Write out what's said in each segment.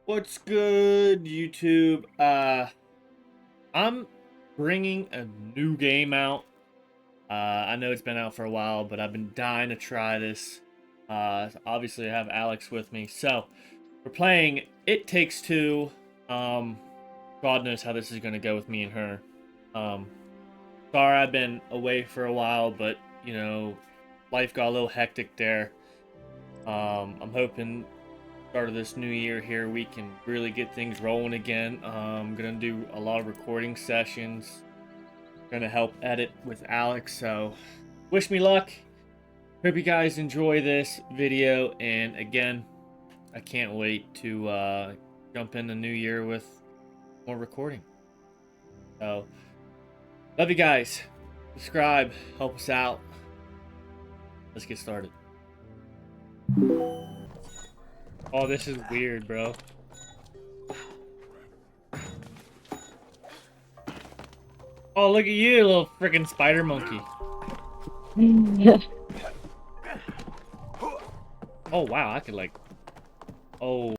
What's good, YouTube? I'm bringing a new game out. I know it's been out for a while, but I've been dying to try this. Obviously, I have Alex with me, so we're playing It Takes Two. God knows how this is gonna go with me and her. Um, Sorry, I've been away for a while, but life got a little hectic there. I'm hoping start of this new year here we can really get things rolling again. I'm gonna do a lot of recording sessions, gonna help edit with Alex, so wish me luck. Hope you guys enjoy this video, and again, I can't wait to jump in the new year with more recording. So love you guys. Subscribe, help us out. Let's get started. Oh, this is weird, bro. Oh, look at you, little freaking spider monkey. Oh, wow, I could like... Oh.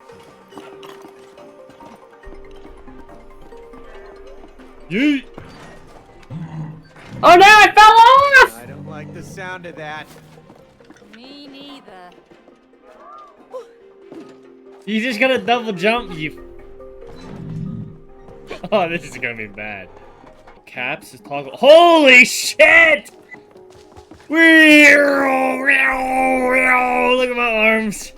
Yeet! Oh no, I fell off! I don't like the sound of that. Me neither. You just gotta double jump, you... Oh, this is gonna be bad. Caps is toggle. Holy shit! Look at my arms.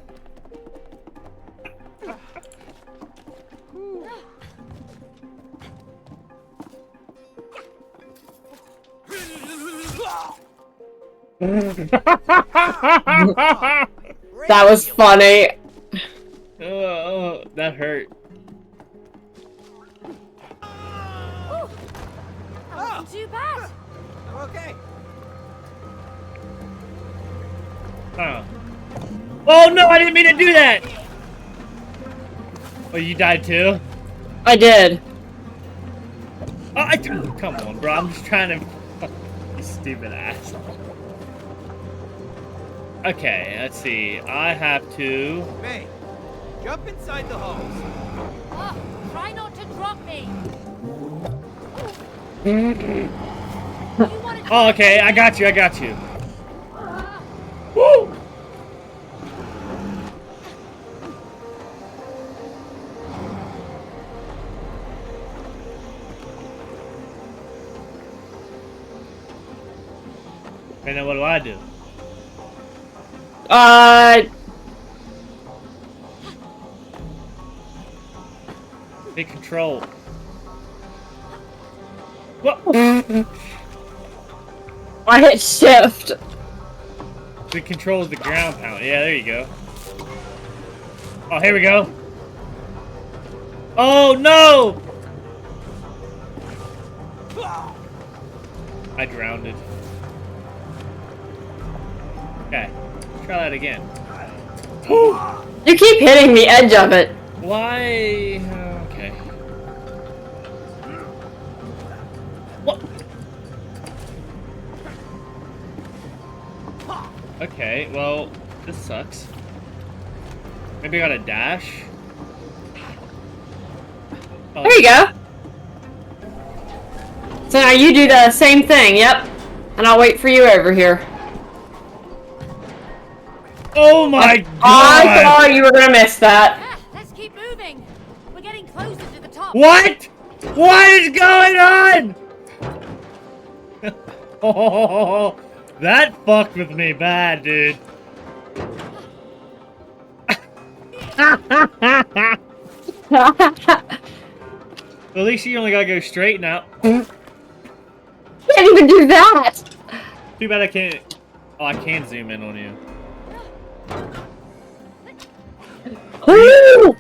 That was funny. Oh, that hurt. That wasn't too bad. I'm okay. Oh. Oh no, I didn't mean to do that! Oh, you died too? I did. Oh, come on, bro. I'm just trying to... You stupid asshole. Okay, let's see. I have to... May, jump inside the hose. Oh, try not to drop me. Oh, okay. I got you. I got you. Woo! And then what do I do? Take control. What? I hit shift. The controls the ground pound. Yeah, there you go. Oh, here we go. Oh no! I drowned. Okay, try that again. You keep hitting the edge of it. Why? Okay. What? Okay, well, this sucks. Maybe I got a dash? Oh. There you go. So now you do the same thing, yep. And I'll wait for you over here. Oh my god! I thought you were gonna miss that. Ah, let's keep moving. We're getting closer to the top. What? What is going on? Oh, that fucked with me bad, dude. At least you only gotta go straight now. Can't even do that. Too bad I can't. Oh, I can zoom in on you. Woo!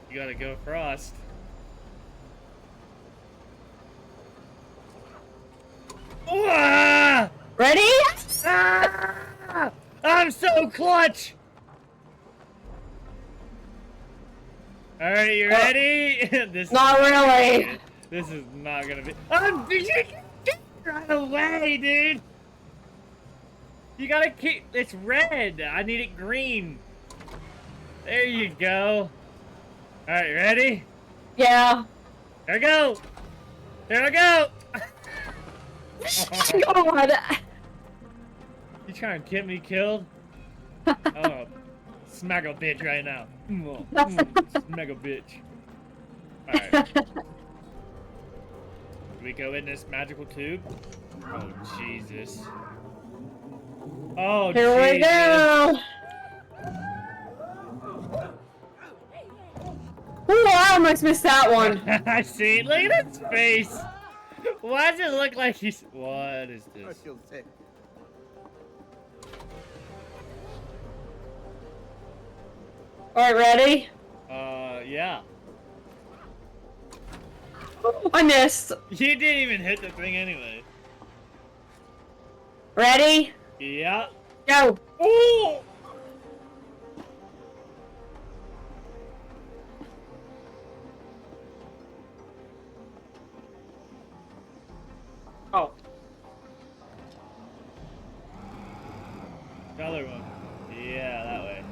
You gotta go across. Ah! Ready? Ah! I'm so clutch! Alright, you ready? This Not really. This is not gonna be. I'm right away, dude! You gotta keep. It's red. I need it green. There you go. All right, ready? Yeah. There I go. There I go. God. You trying to get me killed? Oh, smack a bitch right now. Smack a bitch. Alright. Do we go in this magical tube? Oh, Jesus. Oh, Here we Jesus. go. Ooh, I almost missed that one. I see. Look at his face. Why does it look like he's... What is I this? feel sick. Alright, ready? Yeah. I missed. You didn't even hit the thing anyway. Ready? Yeah. Go. Ooh! Oh. The other one. Yeah, that way.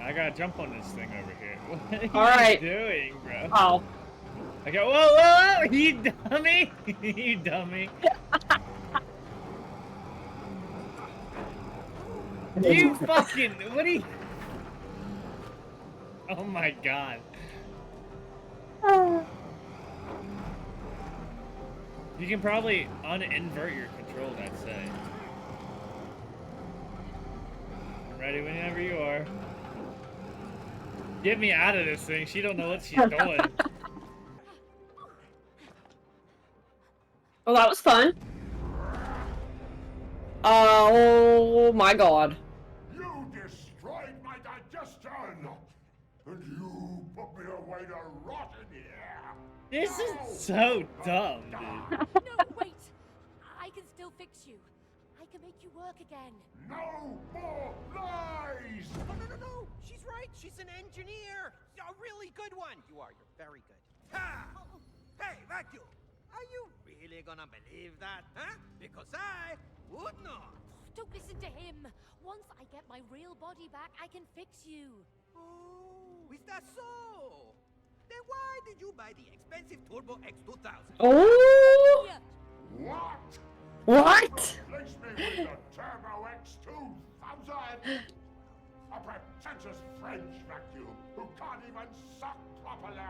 I gotta jump on this thing over here. What are you Alright. doing, bro? Oh. Okay, whoa, whoa, whoa! You dummy! You dummy! You fucking... What are you... Oh my god. You can probably un-invert your controls, I'd say. I'm ready whenever you are. Get me out of this thing. She don't know what she's doing. Well, that was fun. Oh my god. You destroyed my digestion! And you put me away to rot in here! This is so dumb, dude. No, wait! I can still fix you. I can make you work again. No more lies! Oh, no. She's right. She's an engineer. A really good one. You are. You're very good. Ha! Hey, Vacuum. Are you really gonna believe that, huh? Because I would not. Don't listen to him. Once I get my real body back, I can fix you. Oh, is that so? Then why did you buy the expensive Turbo X2000? Oh. Idiot. What? What? Replace me with the Turbo X2000! A pretentious French vacuum who can't even suck properly!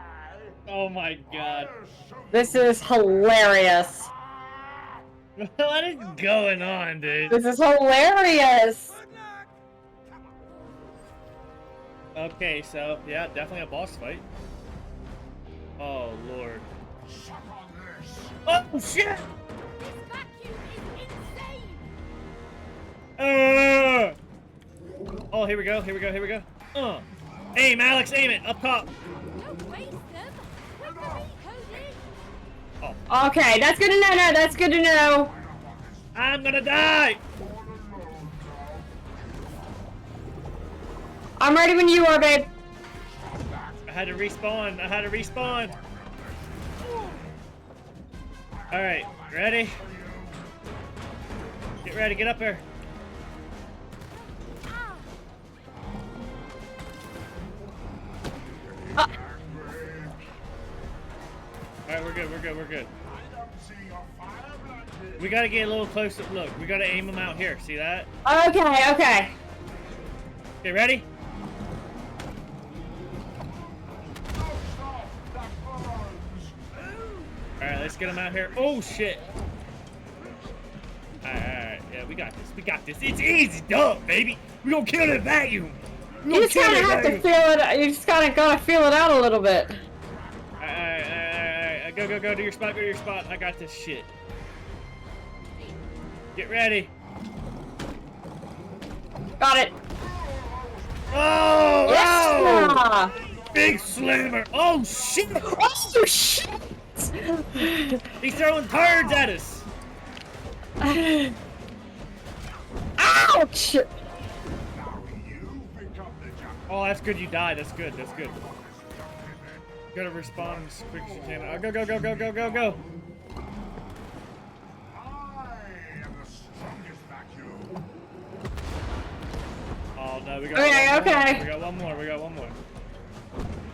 Oh my god. This is hilarious. Ah! What is going on, dude? This is hilarious. Good luck. Come on. Okay, so, yeah, definitely a boss fight. Oh, lord. Suck on this! Oh, shit! This vacuum is insane. Oh, here we go, here we go, here we go. Aim, Alex, aim it, up top. Don't waste them. Quick for me, Cody. Oh, Okay, that's good to know. No, that's good to know. I'm gonna die! All alone now. I'm ready when you are, babe. I had to respawn, I had to respawn. Alright, ready? Get ready, get up here. Ah, Alright, we're good, we're good, we're good. I don't see your fire blanket. We gotta get a little closer. Look, we gotta aim them out here. See that? Okay, okay. Okay, ready? Don't stop, that burns! Alright, let's get them out here. Oh, shit. Alright, yeah, we got this. We got this. It's easy, duh, baby. We gonna kill that vacuum. We You gonna just kill kind of that have to vacuum. feel it. You just kind of gotta feel it out a little bit. Alright, go, go, go to your spot, go to your spot. I got this shit. Get ready. Got it. Oh, oh! Yeah. Big slammer. Oh, shit. Oh shit! He's throwing turds at us. Ouch! Now you become the jump. Oh, that's good you died. That's good, that's good. Gotta respond as quick as you can. Go, go, go, go, go, go, go. I am the strongest vacuum. No, we got Okay, one more. okay. We got one more. We got one more.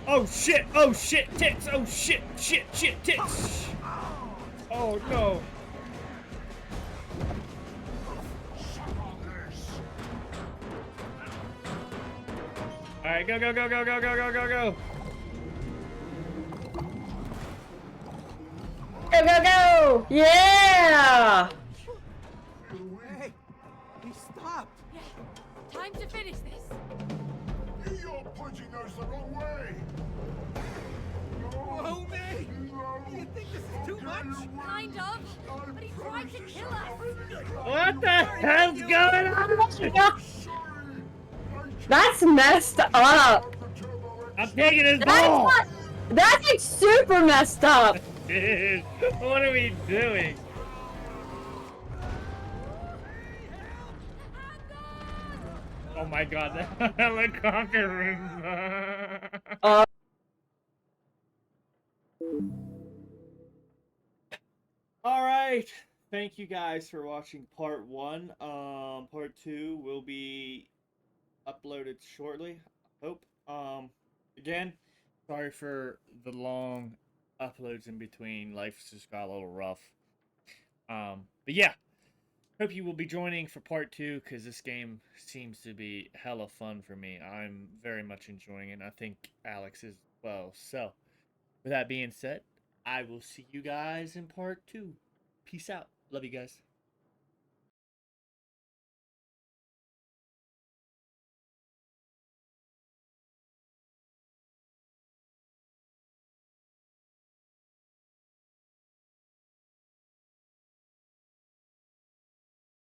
Oh shit! Oh shit! Tits! Oh shit! Shit! Shit! Tits! Oh no! Suck on this. All right, go go go go go go go go go! Go, go, go! Yeah! Hey, he stopped. Yeah, time to finish this. You're pointing those the wrong way. Whoa, me! No. You think this is too much? Kind of. But he tried to kill us. What the hell's going on? Sorry. That's messed up. I'm taking his ball. That's like super messed up. Dude, what are we doing? Oh my god, the helicopter is... Alright, thank you guys for watching part 1. Part 2 will be uploaded shortly, I hope. Again, sorry for the long uploads in between. Life's just got a little rough. But yeah, hope you will be joining for part 2, because this game seems to be hella fun for me. I'm very much enjoying it, and I think Alex is as well. So, with that being said, I will see you guys in part 2. Peace out. Love you guys.